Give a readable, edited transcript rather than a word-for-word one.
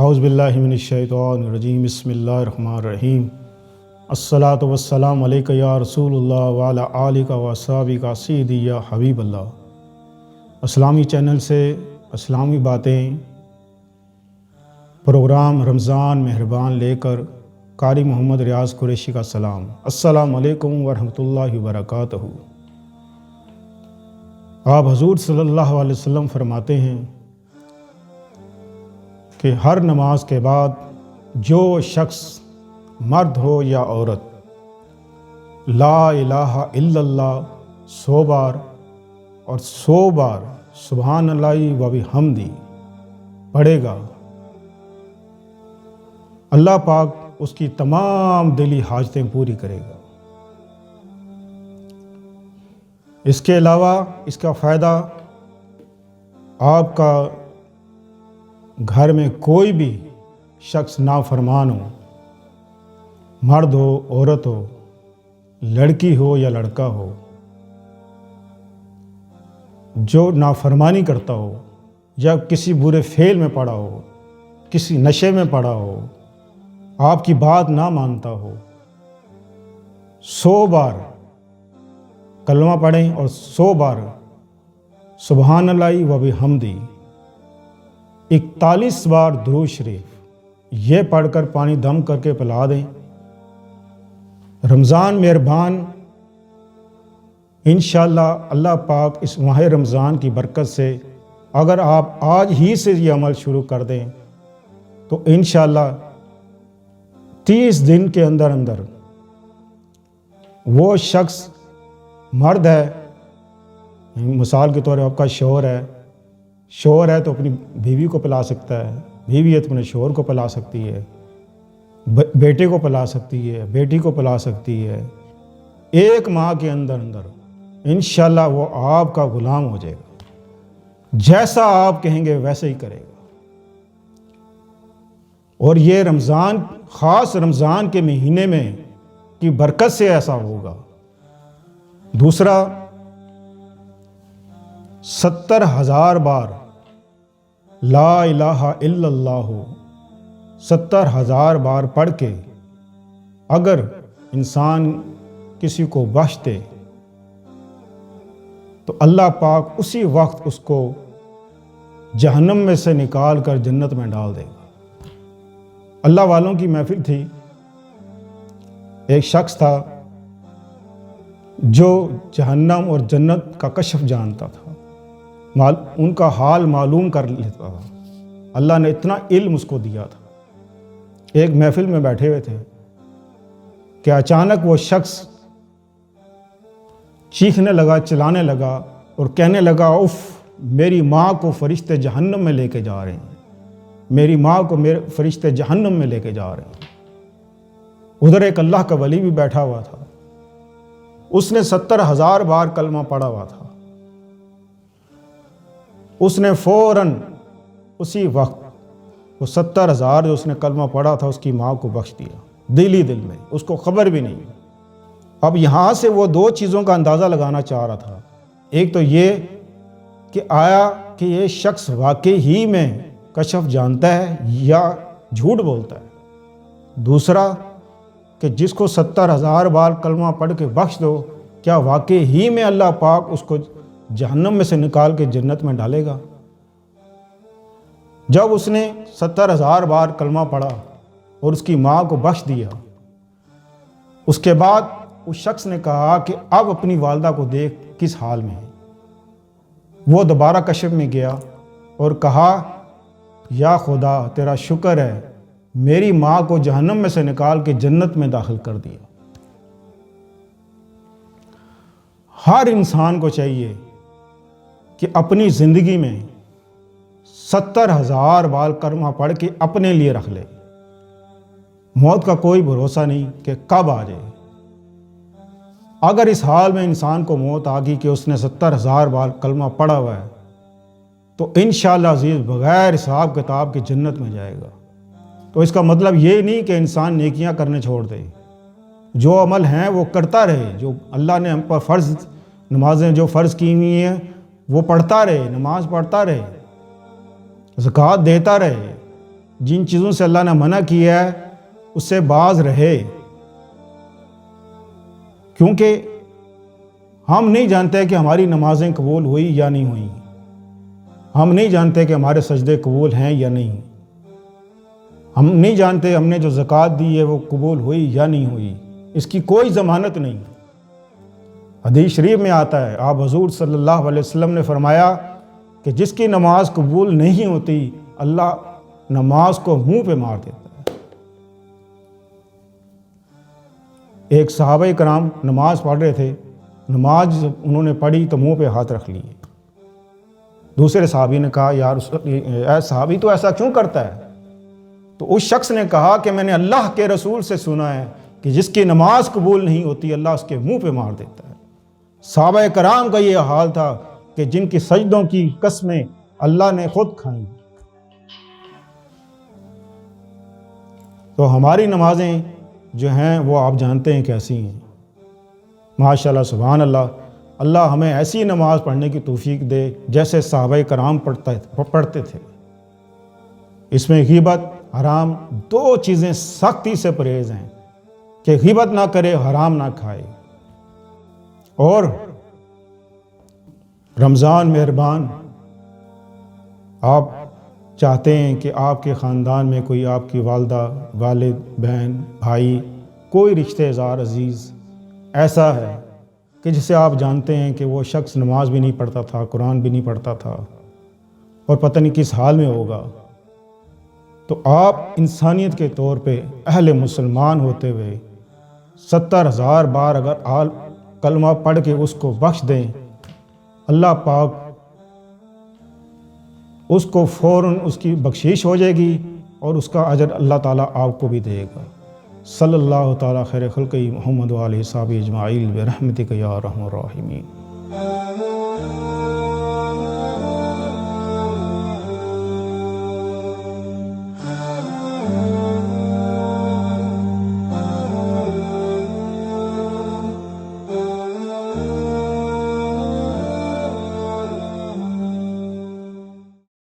औज़ुबिल्लाहि मिनश्शैतानिर्रजीम बिस्मिल्लाहिर्रहमानिर्रहीम अस्सलातु वस्सलामु अलैका या रसूलुल्लाह व अला आलिका व अस्हाबिका सय्यदी या हबीबल्लाह। इस्लामी चैनल से इस्लामी बातें प्रोग्राम रमज़ान मेहरबान लेकर कारी मोहम्मद रियाज़ कुरैशी का सलाम। अस्सलामु अलैकुम व रहमतुल्लाहि व बरकातहू। आप हज़ूर सल्लल्लाहु अलैहि वसल्लम फरमाते हैं कि हर नमाज के बाद जो शख्स मर्द हो या औरत ला इलाहा इल्लल्लाह 100 बार और 100 बार सुभान अल्लाहि व बिहम्दी पढ़ेगा, अल्लाह पाक उसकी तमाम दिली हाजतें पूरी करेगा। इसके अलावा इसका फ़ायदा आपका घर में कोई भी शख्स नाफरमान हो, मर्द हो औरत हो, लड़की हो या लड़का हो, जो नाफरमानी करता हो या किसी बुरे फेल में पड़ा हो, किसी नशे में पड़ा हो, आपकी बात ना मानता हो, 100 बार कलमा पढ़ें और 100 बार सुभान अल्लाहि व बिहम्दी 41 बार दुरूद शरीफ ये पढ़कर पानी दम करके पिला दें। रमज़ान मेहरबान इंशाअल्लाह अल्लाह पाक इस माह रमज़ान की बरकत से अगर आप आज ही से ये अमल शुरू कर दें तो इंशाअल्लाह 30 दिन के अंदर अंदर वो शख्स मर्द है, मिसाल के तौर पर आपका शौहर है तो अपनी बीवी को पिला सकता है, बीवी है तो अपने शौहर को पिला सकती है, बेटे को पिला सकती है, बेटी को पिला सकती है। 1 माह के अंदर अंदर इंशाअल्लाह वो आपका गुलाम हो जाएगा, जैसा आप कहेंगे वैसे ही करेगा। और ये रमज़ान, ख़ास रमज़ान के महीने में की बरकत से ऐसा होगा। दूसरा, 70,000 बार ला इलाहा इल्लल्लाह 70,000 बार पढ़ के अगर इंसान किसी को बख्श दे तो अल्लाह पाक उसी वक्त उसको जहन्नम में से निकाल कर जन्नत में डाल देगा। अल्लाह वालों की महफिल थी, एक शख्स था जो जहन्नम और जन्नत का कशफ जानता था, उनका हाल मालूम कर लेता था। अल्लाह ने इतना इल्म उसको दिया था। एक महफिल में बैठे हुए थे कि अचानक वो शख्स चीखने लगा, चिल्लाने लगा और कहने लगा, उफ, मेरी माँ को फरिश्ते जहन्नम में लेके जा रहे हैं, मेरी माँ को मेरे फरिश्ते जहन्नम में लेके जा रहे हैं। उधर एक अल्लाह का वली भी बैठा हुआ था, उसने 70,000 बार कलमा पढ़ा हुआ था। उसने फ़ौरन उसी वक्त वो 70,000 जो उसने कलमा पढ़ा था उसकी माँ को बख्श दिया, दिल ही दिल में, उसको खबर भी नहीं। अब यहाँ से वो 2 चीज़ों का अंदाज़ा लगाना चाह रहा था। एक तो ये कि आया कि ये शख्स वाकई ही में कशफ जानता है या झूठ बोलता है। दूसरा कि जिसको 70,000 बार कलमा पढ़ के बख्श दो, क्या वाकई ही में अल्लाह पाक उसको जहन्नम में से निकाल के जन्नत में डालेगा। जब उसने 70,000 बार कलमा पढ़ा और उसकी माँ को बख्श दिया, उसके बाद उस शख्स ने कहा कि अब अपनी वालदा को देख किस हाल में है। वो दोबारा कशफ में गया और कहा, या खुदा तेरा शुक्र है, मेरी माँ को जहन्नम में से निकाल के जन्नत में दाखिल कर दिया। हर इंसान को चाहिए कि अपनी ज़िंदगी में 70,000 बार कलमा पढ़ के अपने लिए रख ले। मौत का कोई भरोसा नहीं कि कब आ जाए। अगर इस हाल में इंसान को मौत आ गई कि उसने 70,000 बार कलमा पढ़ा हुआ है तो इंशाअल्लाह अज़ीज़ बग़ैर हिसाब किताब के जन्नत में जाएगा। तो इसका मतलब ये नहीं कि इंसान नेकियां करने छोड़ दे, जो अमल हैं वो करता रहे, जो अल्लाह ने हम पर फ़र्ज़ नमाजें जो फ़र्ज़ की हुई हैं वो पढ़ता रहे, नमाज पढ़ता रहे, ज़कात देता रहे, जिन चीज़ों से अल्लाह ने मना किया है उससे बाज रहे, क्योंकि हम नहीं जानते कि हमारी नमाजें कबूल हुई या नहीं हुई। हम नहीं जानते कि हमारे सजदे कबूल हैं या नहीं। हम नहीं जानते हमने जो ज़कात दी है वो कबूल हुई या नहीं हुई। इसकी कोई ज़मानत नहीं। हदीस शरीफ में आता है, आप हुज़ूर सल्लल्लाहु अलैहि वसल्लम ने फरमाया कि जिसकी नमाज कबूल नहीं होती अल्लाह नमाज को मुंह पे मार देता है। एक सहाबा कराम नमाज पढ़ रहे थे, नमाज जब उन्होंने पढ़ी तो मुंह पे हाथ रख लिए। दूसरे सहाबी ने कहा, यार सहाबी तो ऐसा क्यों करता है? तो उस शख्स ने कहा कि मैंने अल्लाह के रसूल से सुना है कि जिसकी नमाज कबूल नहीं होती अल्लाह उसके मुंह पे मार देता है। सहाबा कराम का ये हाल था कि जिनकी सजदों की कसमें अल्लाह ने खुद खाई। तो हमारी नमाजें जो हैं वो आप जानते हैं कैसी हैं। माशाल्लाह सुभान अल्लाह, अल्लाह हमें ऐसी नमाज पढ़ने की तौफीक दे जैसे सहाबा कराम पढ़ते थे। इसमें ग़ीबत हराम दो चीज़ें सख्ती से परहेज़ हैं कि ग़ीबत ना करे, हराम ना खाए। और रमज़ान मेहरबान, आप चाहते हैं कि आपके ख़ानदान में कोई, आपकी वालदा, वालिद, बहन, भाई, कोई रिश्तेदार अजीज़ ऐसा है कि जिसे आप जानते हैं कि वो शख्स नमाज भी नहीं पढ़ता था, कुरान भी नहीं पढ़ता था और पता नहीं किस हाल में होगा, तो आप इंसानियत के तौर पे अहले मुसलमान होते हुए 70,000 बार अगर कलमा पढ़ के उसको बख्श दें, अल्लाह पाक उसको फ़ौरन उसकी बख्शीश हो जाएगी और उसका अजर अल्लाह ताला आपको भी देगा। सल्लल्लाहु ताला खैर खल्क़ि मुहम्मद व आलिहि सहाबी अजमाइन बिरहमतिक या अरहमर राहिमीन।